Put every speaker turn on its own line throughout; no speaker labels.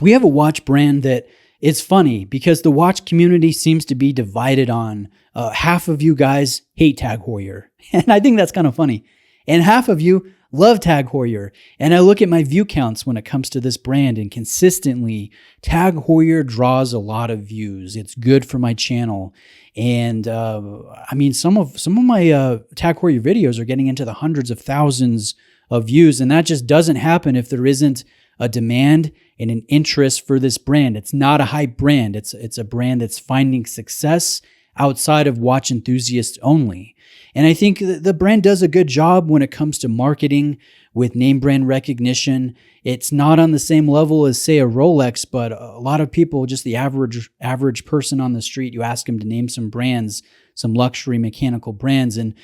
we have a watch brand that it's funny because the watch community seems to be divided on half of you guys hate Tag Heuer. And I think that's kind of funny. And half of you love Tag Heuer. And I look at my view counts when it comes to this brand, and consistently Tag Heuer draws a lot of views. It's good for my channel. And I mean, some of my Tag Heuer videos are getting into the hundreds of thousands of views. And that just doesn't happen if there isn't a demand and an interest for this brand. It's not a hype brand. It's a brand that's finding success outside of watch enthusiasts only. And I think the brand does a good job when it comes to marketing with name brand recognition. It's not on the same level as, say, a Rolex, but a lot of people, just the average person on the street, you ask them to name some brands, some luxury mechanical brands, and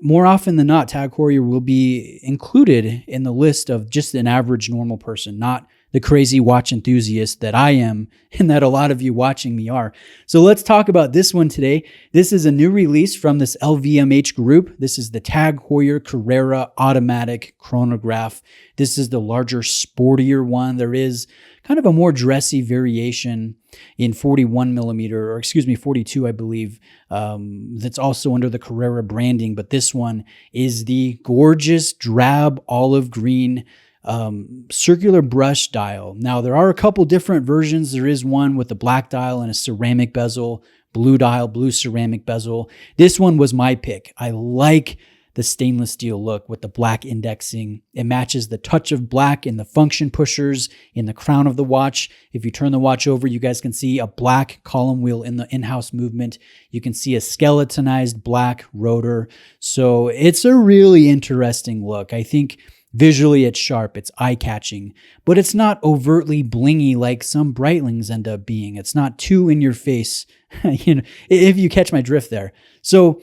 more often than not, Tag Heuer will be included in the list of just an average normal person, not the crazy watch enthusiast that I am and that a lot of you watching me are. So let's talk about this one today. This is a new release from this LVMH group. This is the Tag Heuer Carrera Automatic Chronograph. This is the larger, sportier one. There is kind of a more dressy variation in 41 millimeter, or excuse me, 42, I believe, that's also under the Carrera branding. But this one is the gorgeous drab olive green circular brush dial. Now, there are a couple different versions. There is one with a black dial and a ceramic bezel, blue dial, blue ceramic bezel. This one was my pick. I like the stainless steel look with the black indexing. It matches the touch of black in the function pushers in the crown of the watch. If you turn the watch over, you guys can see a black column wheel in the in-house movement. You can see a skeletonized black rotor. So it's a really interesting look. I think visually it's sharp, it's eye-catching, but it's not overtly blingy like some Breitlings end up being. It's not too in your face, if you catch my drift there. So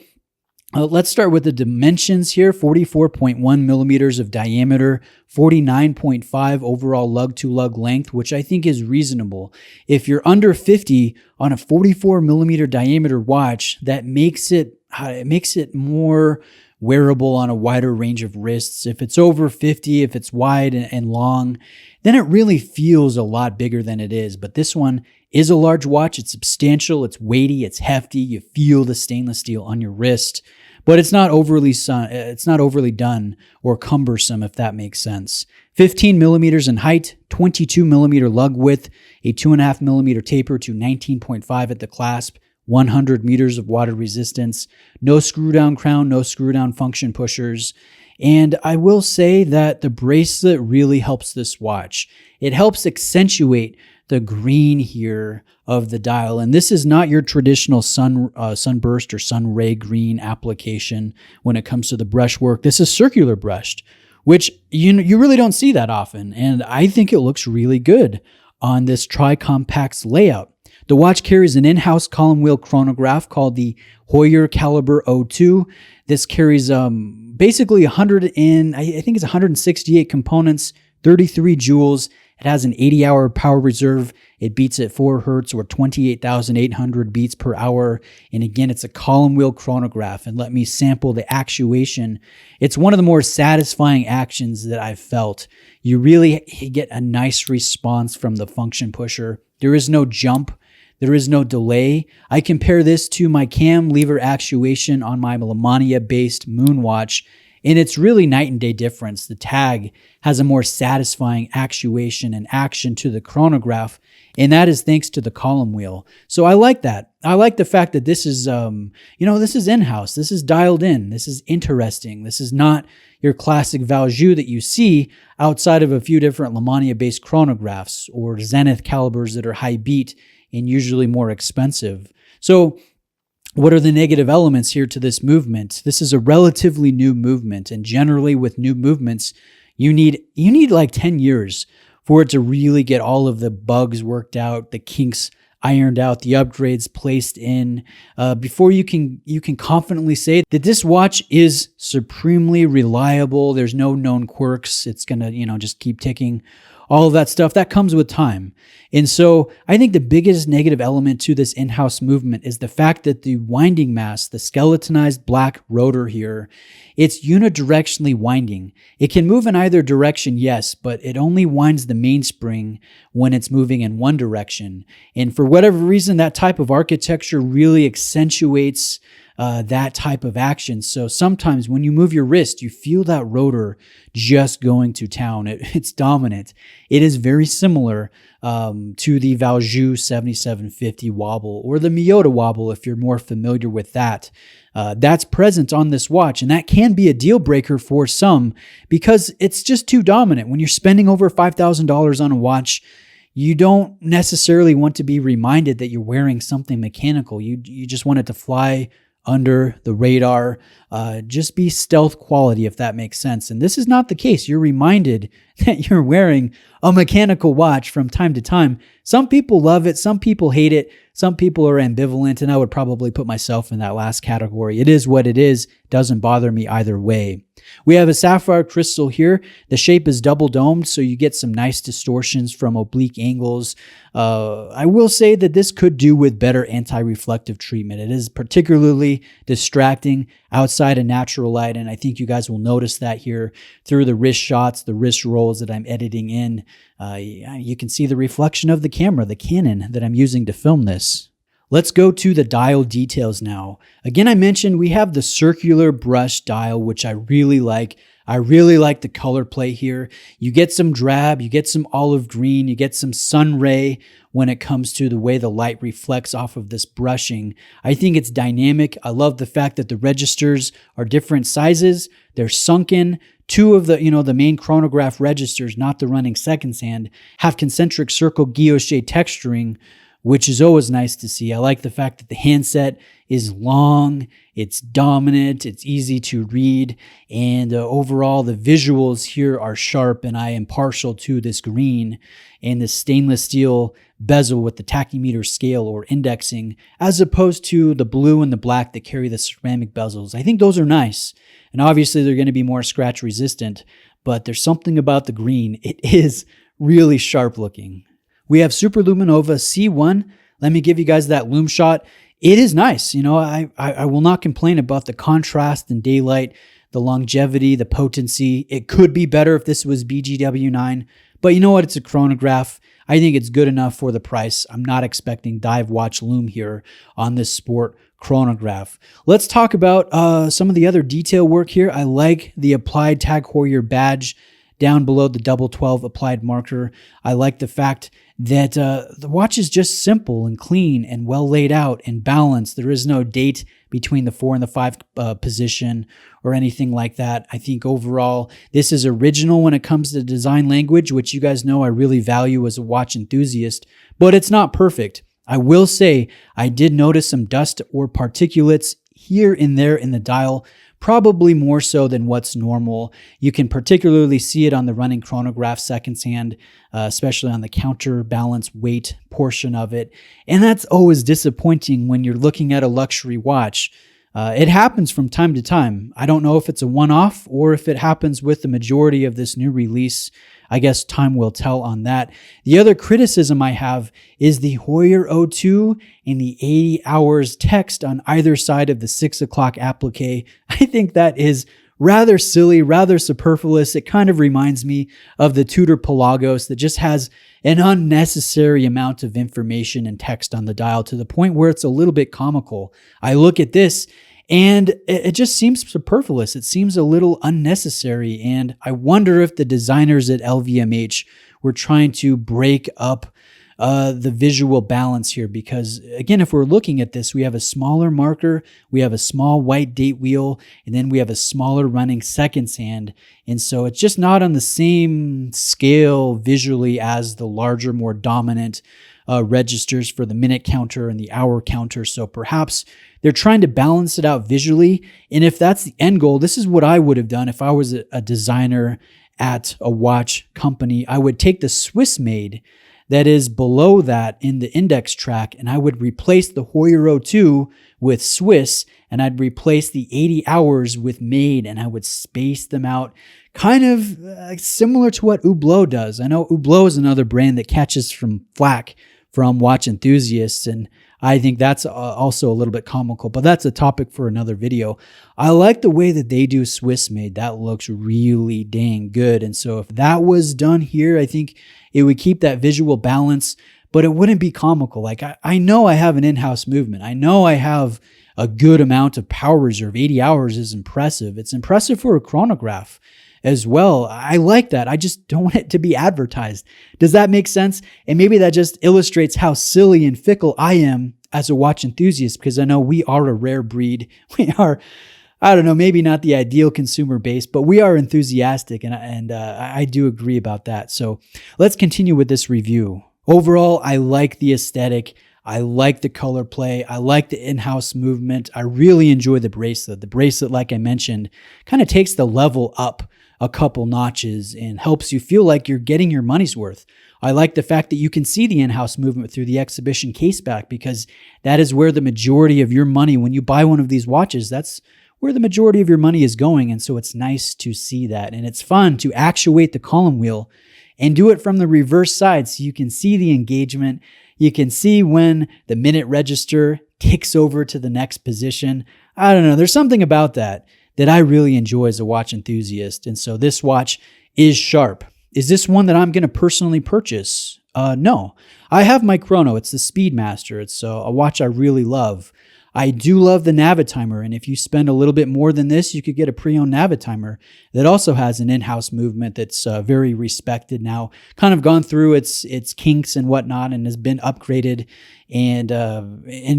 let's start with the dimensions here. 44.1 millimeters of diameter, 49.5 overall lug-to-lug length, which I think is reasonable. If you're under 50 on a 44 millimeter diameter watch, that makes it more wearable on a wider range of wrists. If it's over 50, if it's wide and long, then it really feels a lot bigger than it is. But this one is a large watch. It's substantial, it's weighty, it's hefty. You feel the stainless steel on your wrist, but it's not overly done or cumbersome, if that makes sense. 15 millimeters in height, 22 millimeter lug width, a 2.5 millimeter taper to 19.5 at the clasp, 100 meters of water resistance, no screw down crown, no screw down function pushers. And I will say that the bracelet really helps this watch. It helps accentuate the green here of the dial. And this is not your traditional sunburst or sun ray green application when it comes to the brushwork. This is circular brushed, which you really don't see that often. And I think it looks really good on this tri-compacts layout. The watch carries an in-house column wheel chronograph called the Heuer Caliber 02. This carries basically 168 components, 33 joules. It has an 80-hour power reserve. It beats at 4 hertz or 28,800 beats per hour. And again, it's a column wheel chronograph. And let me sample the actuation. It's one of the more satisfying actions that I've felt. You really get a nice response from the function pusher. There is no jump. There is no delay. I compare this to my cam lever actuation on my Lamania-based Moonwatch, and it's really night and day difference. The Tag has a more satisfying actuation and action to the chronograph, and that is thanks to the column wheel. So I like that. I like the fact that this is, this is in-house. This is dialed in. This is interesting. This is not your classic Valjoux that you see outside of a few different Lamania-based chronographs or Zenith calibers that are high beat and usually more expensive. So what are the negative elements here to this movement? This is a relatively new movement, and generally with new movements, you need like 10 years for it to really get all of the bugs worked out, the kinks ironed out, the upgrades placed in, before you can confidently say that this watch is supremely reliable. There's no known quirks. It's gonna, just keep ticking all of that stuff, that comes with time. And so I think the biggest negative element to this in-house movement is the fact that the winding mass, the skeletonized black rotor here, it's unidirectionally winding. It can move in either direction, yes, but it only winds the mainspring when it's moving in one direction. And for whatever reason, that type of architecture really accentuates that type of action. So sometimes when you move your wrist, you feel that rotor just going to town. It's dominant. It is very similar to the Valjoux 7750 wobble or the Miyota wobble if you're more familiar with that. That's present on this watch, and that can be a deal breaker for some because it's just too dominant. When you're spending over $5,000 on a watch, you don't necessarily want to be reminded that you're wearing something mechanical. You just want it to fly under the radar, just be stealth quality, if that makes sense. And this is not the case. You're reminded that you're wearing a mechanical watch from time to time. Some people love it. Some people hate it. Some people are ambivalent, and I would probably put myself in that last category. It is what it is. Doesn't bother me either way. We have a sapphire crystal here. The shape is double domed, so you get some nice distortions from oblique angles. I will say that this could do with better anti-reflective treatment. It is particularly distracting outside of natural light, and I think you guys will notice that here through the wrist shots, the wrist rolls that I'm editing in. You can see the reflection of the camera, the Canon that I'm using to film this. Let's go to the dial details now. Again, I mentioned we have the circular brush dial, which I really like. I really like the color play here. You get some drab, you get some olive green, you get some sun ray when it comes to the way the light reflects off of this brushing. I think it's dynamic. I love the fact that the registers are different sizes. They're sunken. Two of the main chronograph registers, not the running seconds hand, have concentric circle guilloche texturing, which is always nice to see. I like the fact that the handset is long, it's dominant, it's easy to read, and overall the visuals here are sharp, and I am partial to this green and the stainless steel bezel with the tachymeter scale or indexing, as opposed to the blue and the black that carry the ceramic bezels. I think those are nice, and obviously they're going to be more scratch resistant, but there's something about the green. It is really sharp looking. We have Superluminova C1. Let me give you guys that lume shot. It is nice. I will not complain about the contrast and daylight, the longevity, the potency. It could be better if this was BGW9, but you know what? It's a chronograph. I think it's good enough for the price. I'm not expecting dive watch lume here on this sport chronograph. Let's talk about some of the other detail work here. I like the applied Tag Heuer badge down below the double 12 applied marker. I like the fact that the watch is just simple and clean and well laid out and balanced. There is no date between the 4 and the 5 position or anything like that. I think overall, this is original when it comes to design language, which you guys know I really value as a watch enthusiast, but it's not perfect. I will say I did notice some dust or particulates here and there in the dial, probably more so than what's normal. You can particularly see it on the running chronograph seconds hand, especially on the counterbalance weight portion of it. And that's always disappointing when you're looking at a luxury watch. It happens from time to time. I don't know if it's a one-off or if it happens with the majority of this new release. I guess time will tell on that. The other criticism I have is the Heuer 02 and the 80 hours text on either side of the 6 o'clock applique. I think that is rather silly, rather superfluous. It kind of reminds me of the Tudor Pelagos that just has an unnecessary amount of information and text on the dial to the point where it's a little bit comical. I look at this and it just seems superfluous. It seems a little unnecessary. And I wonder if the designers at LVMH were trying to break up the visual balance here. Because again, if we're looking at this, we have a smaller marker, we have a small white date wheel, and then we have a smaller running seconds hand. And so it's just not on the same scale visually as the larger, more dominant registers for the minute counter and the hour counter. So perhaps they're trying to balance it out visually. And if that's the end goal, this is what I would have done if I was a designer at a watch company. I would take the Swiss made that is below that in the index track, and I would replace the Heuer 02 with Swiss, and I'd replace the 80 hours with made, and I would space them out kind of similar to what Hublot does. I know Hublot is another brand that catches from flack from watch enthusiasts, and I think that's also a little bit comical, but that's a topic for another video. I like the way that they do Swiss made. That looks really dang good. And so if that was done here, I think it would keep that visual balance, but it wouldn't be comical. Like I know I have an in-house movement. I know I have a good amount of power reserve. 80 hours is impressive. It's impressive for a chronograph as well. I like that. I just don't want it to be advertised. Does that make sense? And maybe that just illustrates how silly and fickle I am as a watch enthusiast, because I know we are a rare breed. We are, I don't know, maybe not the ideal consumer base, but we are enthusiastic, and I do agree about that. So let's continue with this review. Overall, I like the aesthetic. I like the color play. I like the in-house movement. I really enjoy the bracelet. The bracelet, like I mentioned, kind of takes the level up a couple notches and helps you feel like you're getting your money's worth. I like the fact that you can see the in-house movement through the exhibition case back, because that is where the majority of your money, when you buy one of these watches, that's where the majority of your money is going. And so it's nice to see that. And it's fun to actuate the column wheel and do it from the reverse side, so you can see the engagement. You can see when the minute register ticks over to the next position. I don't know. There's something about that I really enjoy as a watch enthusiast. And so this watch is sharp. Is this one that I'm going to personally purchase? No. I have my chrono. It's the Speedmaster. It's a watch I really love. I do love the Navitimer, and if you spend a little bit more than this, you could get a pre-owned Navitimer that also has an in-house movement that's very respected now, kind of gone through its kinks and whatnot, and has been upgraded and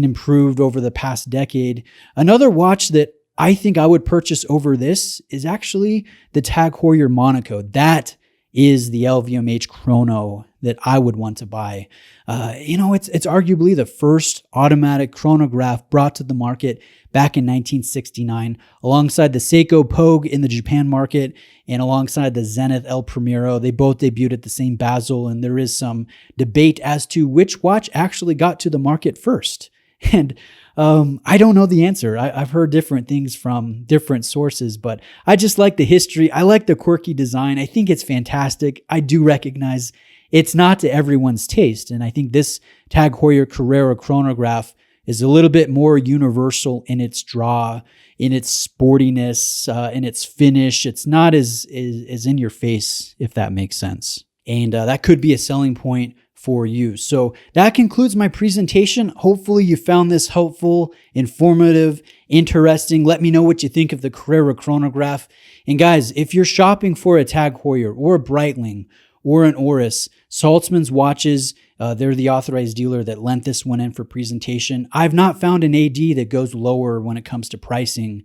improved over the past decade. Another watch that I think I would purchase over this is actually the TAG Heuer Monaco. That is the LVMH chrono that I would want to buy. It's arguably the first automatic chronograph brought to the market back in 1969, alongside the Seiko Pogue in the Japan market and alongside the Zenith El Primero. They both debuted at the same Basel, and there is some debate as to which watch actually got to the market first. And I don't know the answer. I've heard different things from different sources, but I just like the history. I like the quirky design. I think it's fantastic. I do recognize it's not to everyone's taste. And I think this TAG Heuer Carrera Chronograph is a little bit more universal in its draw, in its sportiness, in its finish. It's not as in your face, if that makes sense. And that could be a selling point for you. So that concludes my presentation. Hopefully you found this helpful, informative, interesting. Let me know what you think of the Carrera Chronograph. And guys, if you're shopping for a TAG Heuer or a Breitling or an Oris, Saltzman's watches, they're the authorized dealer that lent this one in for presentation. I've not found an AD that goes lower when it comes to pricing.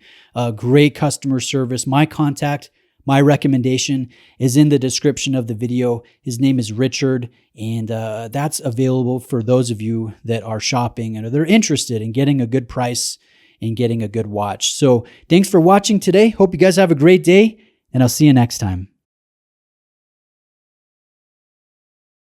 Great customer service. My recommendation is in the description of the video. His name is Richard, and that's available for those of you that are shopping and they're interested in getting a good price and getting a good watch. So thanks for watching today. Hope you guys have a great day, and I'll see you next time.